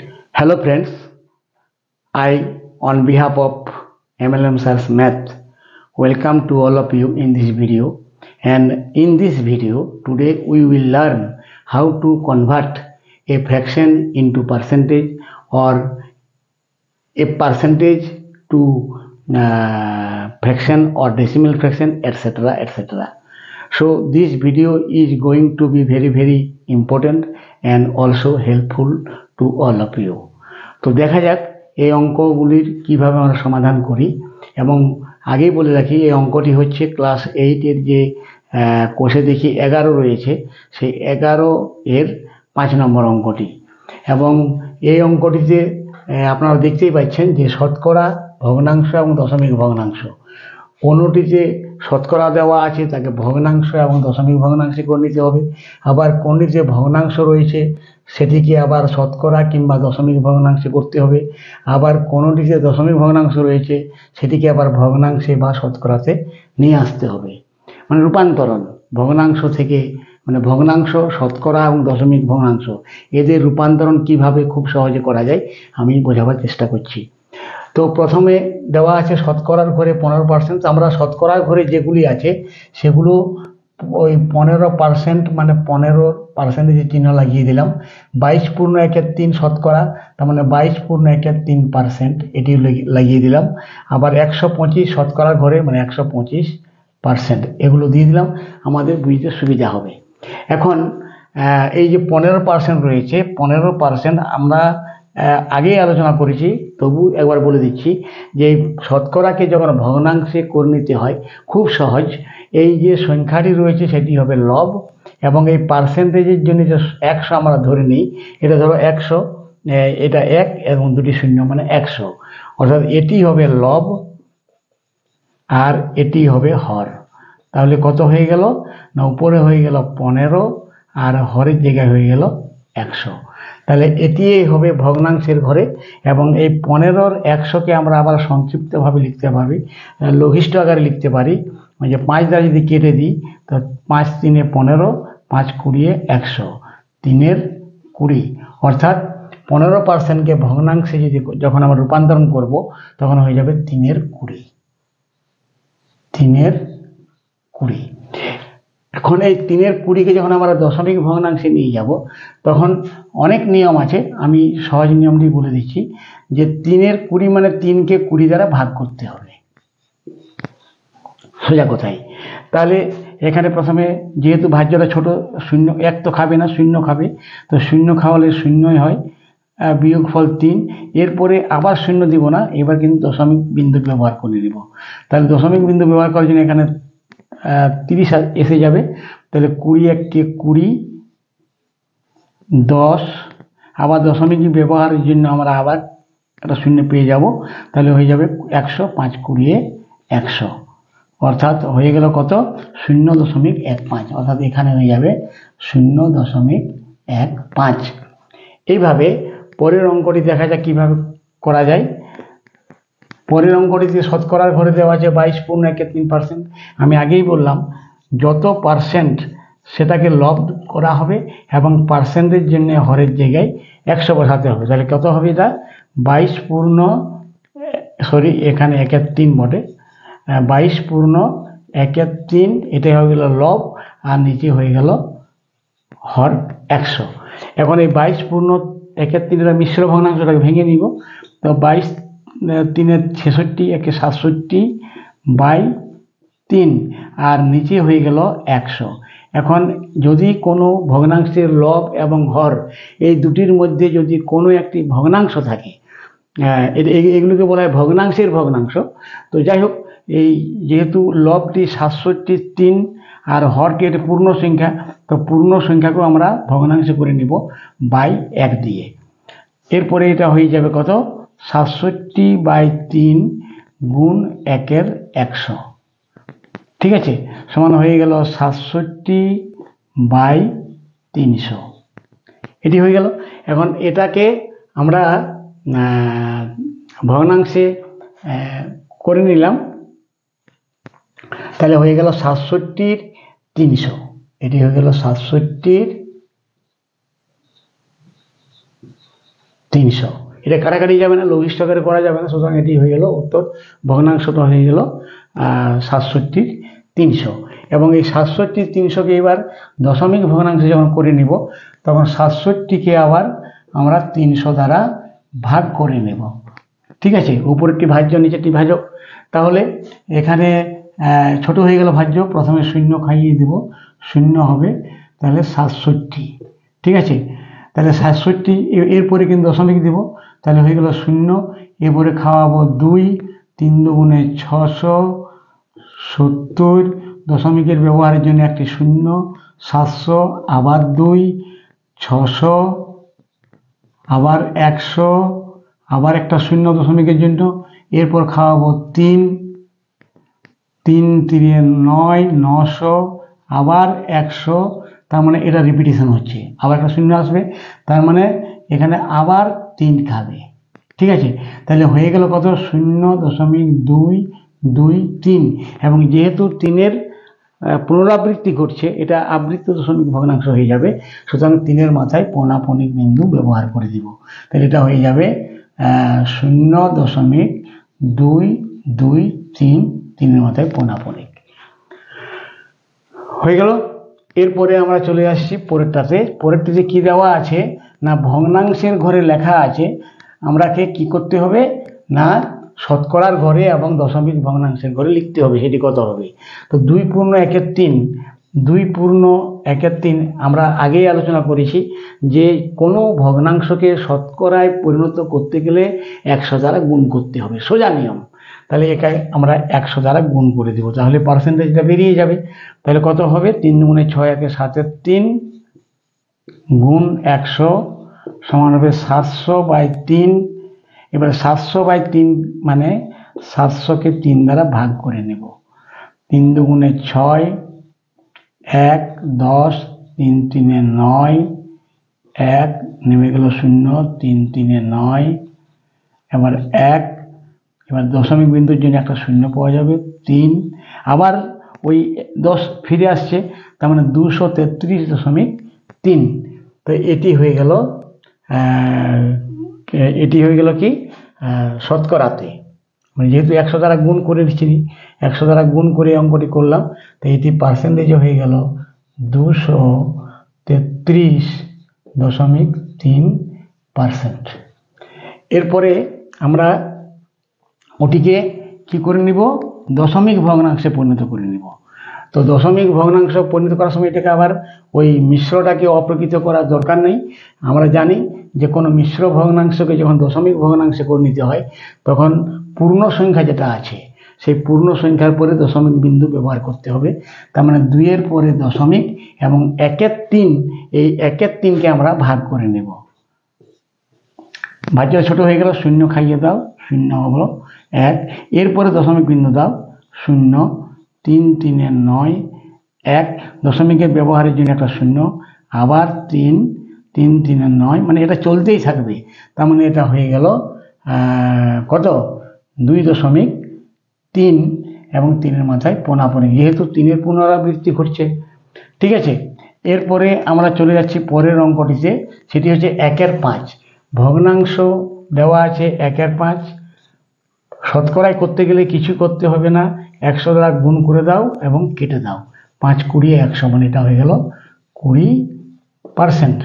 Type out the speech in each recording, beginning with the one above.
Hello friends, I on behalf of MLM Sales Math welcome to all of you in this video, and in this video today we will learn how to convert a fraction into percentage or a percentage to fraction or decimal fraction, etc, etc. So this video is going to be very important and also helpful to all of you. তো দেখা যাক এই অঙ্কগুলির কিভাবে আমরা সমাধান করি। এবং আগেই বলে রাখি এই অঙ্কটি হচ্ছে ক্লাস 8 এর যে কোষে দেখি 11 রয়েছে, সেই 11 এর 5 নম্বর অঙ্কটি। এবং এই অঙ্কটিতে আপনারা দেখতেই পাচ্ছেন যে শতকরা, ভগ্নাংশ এবং দশমিক ভগ্নাংশ, কোনোটিতে শতকরা দেওয়া আছে তাকে ভগ্নাংশ এবং দশমিক ভগ্নাংশে করে নিতে হবে, আবার কোনটিতে ভগ্নাংশ রয়েছে সেটিকে আবার শতকরা কিংবা দশমিক ভগ্নাংশে করতে হবে, আবার কোনোটিতে দশমিক ভগ্নাংশ রয়েছে সেটিকে আবার ভগ্নাংশে বা শতকরাতে নিয়ে আসতে হবে। মানে রূপান্তরণ ভগ্নাংশ থেকে, মানে ভগ্নাংশ, শতকরা এবং দশমিক ভগ্নাংশ, এদের রূপান্তরণ কিভাবে খুব সহজে করা যায় আমি বোঝাবার চেষ্টা করছি। তো প্রথমে দেওয়া আছে শতকরার ঘরে 15%। আমরা শতকরার ঘরে যেগুলি আছে সেগুলো ওই 15% মানে 15% চিহ্ন লাগিয়ে দিলাম। 22.1 শতকরা, তার মানে 22.1 এটি লাগিয়ে দিলাম। আবার 125 শতকরার ঘরে মানে 125%, এগুলো দিয়ে দিলাম, আমাদের বুঝতে সুবিধা হবে। এখন এই যে 15% রয়েছে, 15% আমরা আগেই আলোচনা করেছি, তবু একবার বলে দিচ্ছি যে শতকরাকে যখন ভগ্নাংশে করে নিতে হয় খুব সহজ। এই যে সংখ্যাটি রয়েছে সেটি হবে লব, এবং এই পার্সেন্টেজের জন্য যে 100 আমরা ধরে নিই, এটা ধরো 100, এটা 1 এবং দুটি শূন্য মানে 100, অর্থাৎ এটি হবে লব আর এটি হবে হর। তাহলে কত হয়ে গেল না, উপরে হয়ে গেল 15 আর হরের জায়গায় হয়ে গেল 100। তাহলে এটি হবে ভগ্নাংশের ঘরে। এবং এই 15-র 100কে আমরা আবার সংক্ষিপ্তভাবে লিখতে পারি, লঘিষ্ঠ আকারে লিখতে পারি। ওই যে 5 দ্বারা যদি কেটে দিই তো 5 3 15, 5 20 100, 3 20, অর্থাৎ 15%কে ভগ্নাংশে যদি যখন আমরা রূপান্তরণ করব তখন হয়ে যাবে 3 20, 3 20। এখন এই 3 20কে যখন আমরা দশমিক ভগ্নাংশে নিয়ে যাব তখন অনেক নিয়ম আছে, আমি সহজ নিয়মটি বলে দিচ্ছি যে 3 20 মানে 3কে 20 দ্বারা ভাগ করতে হবে, সোজা কথাই। তাহলে এখানে প্রথমে যেহেতু ভাজ্যটা ছোট, শূন্য 1 তো খাবে না, শূন্য খাবে, তো শূন্য খাওয়ালে শূন্যই হয়, বিয়োগফল 3। এরপরে আবার শূন্য দিব না, এবার কিন্তু দশমিক বিন্দু ব্যবহার করে দিব। তাহলে দশমিক বিন্দু ব্যবহার করার জন্য এখানে 30 এসে যাবে। তাহলে 21 কে 20, 10, আবার দশমিক ব্যবহারের জন্য আমরা আবার একটা শূন্য পেয়ে যাব। তাহলে হয়ে যাবে 100, 5 20 100, অর্থাৎ হয়ে গেল কত, 0.15, অর্থাৎ এখানে হয়ে যাবে 0.15। এইভাবে পরের অঙ্কটি দেখা যাক কিভাবে করা যায়। পরের অঙ্কটিতে শতকরার ঘরে দেওয়া আছে 22.13%। আমি আগেই বললাম যত পার্সেন্ট সেটাকে লব করা হবে এবং পার্সেন্টের জন্য হরের জায়গায় 100 বসাতে হবে। তাহলে কত হবে, এটা 22, এখানে 13 বটে, 22.13, এটা হয়ে গেল লব আর নিচে হয়ে গেল হর 100। এখন এই 22.13 মিশ্র ভগ্নাংশটাকে ভেঙে নিব। তো 22 3 66, 1 67/3 আর নিচে হয়ে গেল 100। এখন যদি কোনো ভগ্নাংশের লব এবং হর এই দুটির মধ্যে যদি কোনো একটি ভগ্নাংশ থাকে, এগুলোকে বলা হয় ভগ্নাংশের ভগ্নাংশ। তো যাই হোক, এই যেহেতু লবটি 67.3 আর হরটি এটা পূর্ণ সংখ্যা, তো পূর্ণ সংখ্যাকেও আমরা ভগ্নাংশ করে নিব 1 দিয়ে। এরপরে এটা হয়ে যাবে কত, 67/3 গুণ 1 100, ঠিক আছে, সমান হয়ে গেল 67/300, এটি হয়ে গেল। এখন এটাকে আমরা ভগ্নাংশে করে নিলাম, তাহলে হয়ে গেল 67/300, এটি হয়ে গেল 67/300। 300। এটা কাটাকাটি যাবে না, লঘিষ্ঠকের করা যাবে না, সুতরাং এটি হয়ে গেল উত্তর। ভগ্নাংশটা হয়ে গেল 67 300। এবং এই 67 300কে এবার দশমিক ভগ্নাংশে যখন করে নিব তখন 67কে আবার আমরা 300 দ্বারা ভাগ করে নেব। ঠিক আছে, উপরেরটি ভাজ্য নিচেরটি ভাজক। তাহলে এখানে ছোট হয়ে গেল ভাজ্য, প্রথমে শূন্য খাইয়ে দেব, শূন্য হবে, তাহলে 67। ঠিক আছে, তাহলে 67 এরপরে কিন্তু দশমিক দেব, তাহলে হয়ে গেল শূন্য, এরপরে খাওয়াবো 2, 3 দুগুণে 670, দশমিকের ব্যবহারের জন্য একটি শূন্য, 700, আবার 2, 600, আবার 100, আবার একটা শূন্য দশমিকের জন্য, এরপর খাওয়াবো 3, 3 3 9, 900, আবার 100, তার মানে এটা রিপিটেশন হচ্ছে, আবার একটা শূন্য আসবে, তার মানে এখানে আবার 3 খাবে। ঠিক আছে, তাহলে হয়ে গেল কত, 0.223, এবং যেহেতু 3-এর পুনরাবৃত্তি ঘটছে, এটা আবৃত্ত দশমিক ভগ্নাংশ হয়ে যাবে, সুতরাং 3-এর মাথায় পৌনাপনিক বিন্দু ব্যবহার করে দিব। তাহলে এটা হয়ে যাবে 0.223, 3-এর মাথায় পৌনাপনিক হয়ে গেল। এরপরে আমরা চলে আসছি পরেরটাতে কি দেওয়া আছে না, ভগ্নাংশের ঘরে লেখা আছে, আমরাকে কি করতে হবে না, শতকরার ঘরে এবং দশমিক ভগ্নাংশের ঘরে লিখতে হবে। সেটি কত হবে, তো 2/1/3, 2/1/3 আমরা আগেই আলোচনা করেছি যে কোনো ভগ্নাংশকে শতকরায় পরিণত করতে গেলে 100 দ্বারা গুণ করতে হবে, সোজা নিয়ম। তাহলে এটাকে আমরা 100 দ্বারা গুণ করে দেব, তাহলে পার্সেন্টেজটা বেরিয়ে যাবে। তাহলে কত হবে, 3 দুগুণে 6, 1 7 3 গুণ 100 সমান হবে 700/3। এবার 700/3 মানে 700কে 3 দ্বারা ভাগ করে নেব। 3 দুগুণে 6, 1 10, 3 3 9, 1 নেমে গেল 0, 3 3 9, এবার 1, এবার দশমিক বিন্দুর জন্য একটা শূন্য পাওয়া যাবে, 3, আবার ওই 10 ফিরে আসছে, তার মানে 233.3। তো এটি হয়ে গেল কি শতকরাতে, মানে যেহেতু 100 দ্বারা গুণ করে দিচ্ছি, 100 দ্বারা গুণ করে অঙ্কটি করলাম, তো এটি পার্সেন্টেজ হয়ে গেল 233.3%। এরপরে আমরা ওটিকে কি করে নিব, দশমিক ভগ্নাংশে পরিণত করে নিব। তো দশমিক ভগ্নাংশ পরিণত করার সময় এটাকে আবার ওই মিশ্রটাকে অপ্রকৃত করার দরকার নেই। আমরা জানি যে কোনো মিশ্র ভগ্নাংশকে যখন দশমিক ভগ্নাংশে পরিণত হয় তখন পূর্ণ সংখ্যা যেটা আছে সেই পূর্ণ সংখ্যার পরে দশমিক বিন্দু ব্যবহার করতে হবে। তার মানে 2-এর পরে দশমিক এবং 1/3, এই 1/3কে আমরা ভাগ করে নেব। ভাজ্য ছোট হয়ে গেল, শূন্য খাইয়ে দাও, শূন্য হলো 1, এরপরে দশমিক বিন্দু দাও 0, 3 3 9, 1 দশমিকের ব্যবহারের জন্য একটা শূন্য, আবার 3 3 3 9, মানে এটা চলতেই থাকবে। তার মানে এটা হয়ে গেল কত, 2.3 এবং 3-এর মাথায় পৌনাপনিক, যেহেতু 3-এর পুনরাবৃত্তি ঘটছে। ঠিক আছে, এরপরে আমরা চলে যাচ্ছি পরের অঙ্কটিতে, সেটি হচ্ছে 1/5। ভগ্নাংশ দেওয়া আছে 1/5, শতকরায় করতে গেলে কিছু করতে হবে না, 100 দ্বারা গুণ করে দাও এবং কেটে দাও, 5 20 100, মানে এটা হয়ে গেল 20%।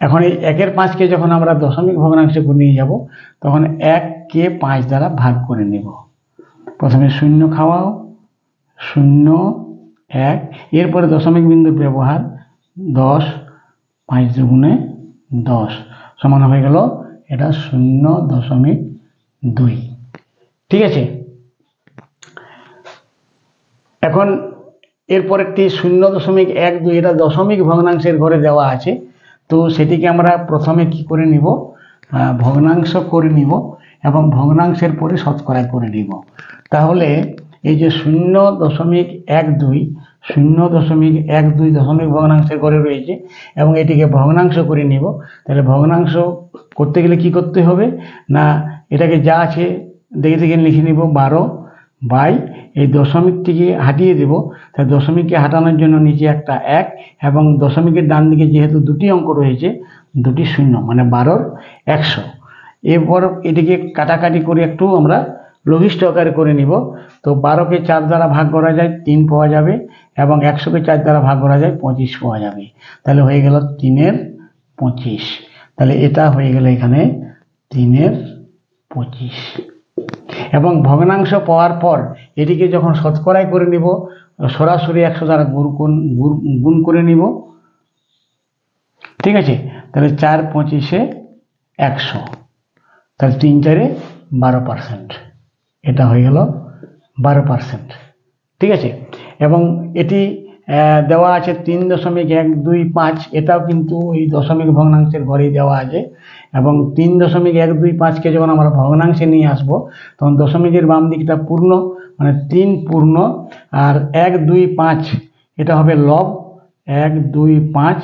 এখন এই 1/5কে যখন আমরা দশমিক ভগ্নাংশে নিয়ে যাব তখন 1কে 5 দ্বারা ভাগ করে নেব। প্রথমে শূন্য খাওয়াও, 0 1, এরপরে দশমিক বিন্দুর ব্যবহার 10, 5 দুগুণে 10 সমান হয়ে গেল এটা 0.2। ঠিক আছে, এখন এরপরেরটি 0.12, এটা দশমিক ভগ্নাংশের ঘরে দেওয়া আছে, তো সেটিকে আমরা প্রথমে কি করে নিব, ভগ্নাংশ করে নিব এবং ভগ্নাংশের পরে শতকরা করে নিব। তাহলে এই যে 0.12 দশমিক ভগ্নাংশের ঘরে রয়েছে এবং এটিকে ভগ্নাংশ করে নিব। তাহলে ভগ্নাংশ করতে গেলে কি করতে হবে না, এটাকে যা আছে দেখে দেখে লিখে নিব, 12 এই দশমিকটিকে হাটিয়ে দেব। তাই দশমিককে হাঁটানোর জন্য নিচে একটা 1 এবং দশমিকের ডান দিকে যেহেতু দুটি অঙ্ক রয়েছে, দুটি শূন্য, মানে 12 100। এরপর এটিকে কাটাকাটি করে একটু আমরা লঘিষ্ঠ আকারে করে নিব। তো 12কে 4 দ্বারা ভাগ করা যায় 3 পাওয়া যাবে, এবং 100কে 4 দ্বারা ভাগ করা যায় 25 পাওয়া যাবে। তাহলে হয়ে গেল 3 এর 25। তাহলে এটা হয়ে গেল এখানে 3 এর 25। এবং ভগ্নাংশ পাওয়ার পর এটিকে যখন শতকরায় করে নিব, সরাসরি 100 দ্বারা গুণ করে নিব। ঠিক আছে, তাহলে 4 25 100, তাহলে 3 4 12%। এটা হয়ে গেল 12%। ঠিক আছে, এবং এটি দেওয়া আছে 3.125। এটাও কিন্তু এই দশমিক ভগ্নাংশের ঘরেই দেওয়া আছে। এবং 3.125কে যখন আমরা ভগ্নাংশে নিয়ে আসব, তখন দশমিকের বাম দিকটা পূর্ণ, মানে 3 পূর্ণ, আর 1 2 5 এটা হবে লব, 1 2 5,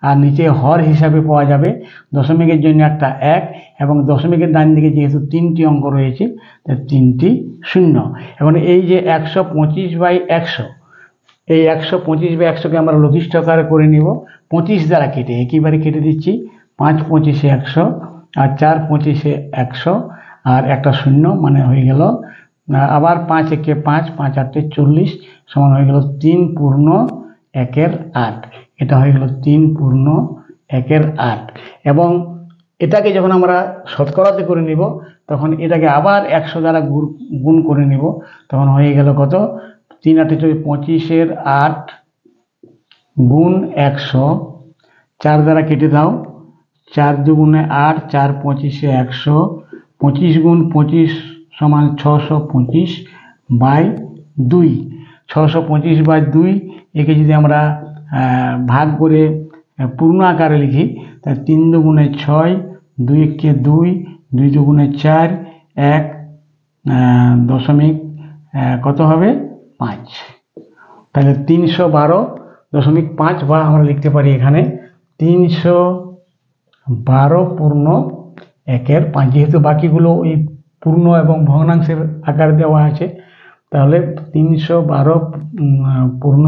আর নিচে হর হিসাবে পাওয়া যাবে দশমিকের জন্য একটা 1, এবং দশমিকের ডান দিকে যেহেতু 3টি অঙ্ক রয়েছে তাই 3টি শূন্য। এবং এই যে 125/100, এই 125/100কে আমরা লঘিষ্ঠ আকারে করে নিব 25 দ্বারা কেটে, একইবারে কেটে দিচ্ছি। 5 25 100, আর 4 25 100, আর একটা শূন্য, মানে হয়ে গেল আবার 5 1 5, 5 8 40, সমান হয়ে গেল 3 পূর্ণ 1 8। এটা হয়ে গেল 3 পূর্ণ 1 8। এবং এটাকে যখন আমরা শতকরাতে করে নিব, তখন এটাকে আবার 100 দ্বারা গুণ করে নিব। তখন হয়ে গেল কত? 3 8 25 8 গুণ 100, 4 দ্বারা কেটে দাও, 4 2 8, 4 25 100, 25 গুণ 25 সমান 625/2। 625/2 একে যদি আমরা ভাগ করে পূর্ণ আকারে লিখি, তাই 3 2 6, 2 1 2, 2 2 4, 1 দশমিক কত হবে? 5। তাহলে 312.5, বা আমরা লিখতে পারি এখানে 312 পূর্ণ 1 5। যেহেতু বাকিগুলো ওই পূর্ণ এবং ভগ্নাংশের আকার দেওয়া আছে, তাহলে 312 পূর্ণ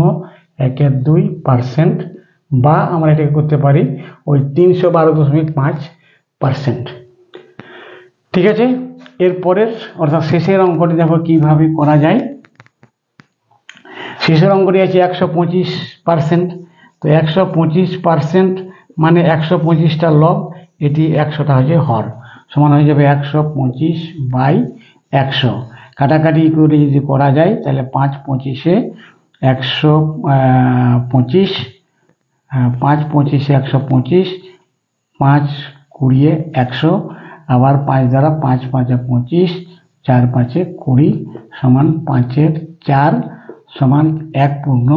1/2%, বা আমরা এটাকে করতে পারি ওই 312.5%। ঠিক আছে, এরপরের অর্থাৎ শেষের অঙ্কটি দেখো কিভাবে করা যায়। শেষের অঙ্কটি আছে 125%। তো 125% মানে 125টা লব, এটি 100টা হচ্ছে হর, সমান হয়ে যাবে 125/100। কাটাকাটি করে যদি করা যায়, তাহলে 5 25 125, 5 25 125, 5 20 100, আবার 5 দ্বারা 5 5 25, 4 5 20, সমান 5 এর 4, সমান 1 পূর্ণ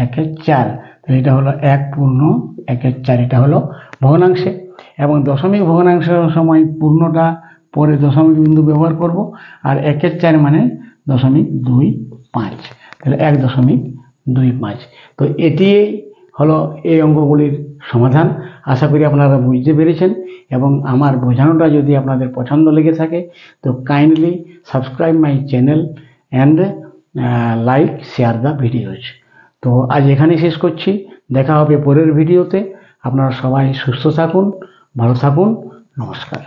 1 4। তাহলে এটা হলো 1 পূর্ণ 1 4, এটা হলো ভগ্নাংশে। এবং দশমিক ভগ্নাংশের সময় পূর্ণটা পরে দশমিক বিন্দু ব্যবহার করব, আর 1 4 মানে 0.25, তাহলে 1.25। তো এটি হলো এই অঙ্কগুলির সমাধান। আশা করি আপনারা বুঝতে পেরেছেন, এবং আমার বোঝানোটা যদি আপনাদের পছন্দ লেগে থাকে, তো kindly subscribe my channel and like share the videos. তো আজ এখানে শেষ করছি, দেখা হবে পরের ভিডিওতে। আপনারা সবাই সুস্থ থাকুন, ভালো থাকুন, নমস্কার।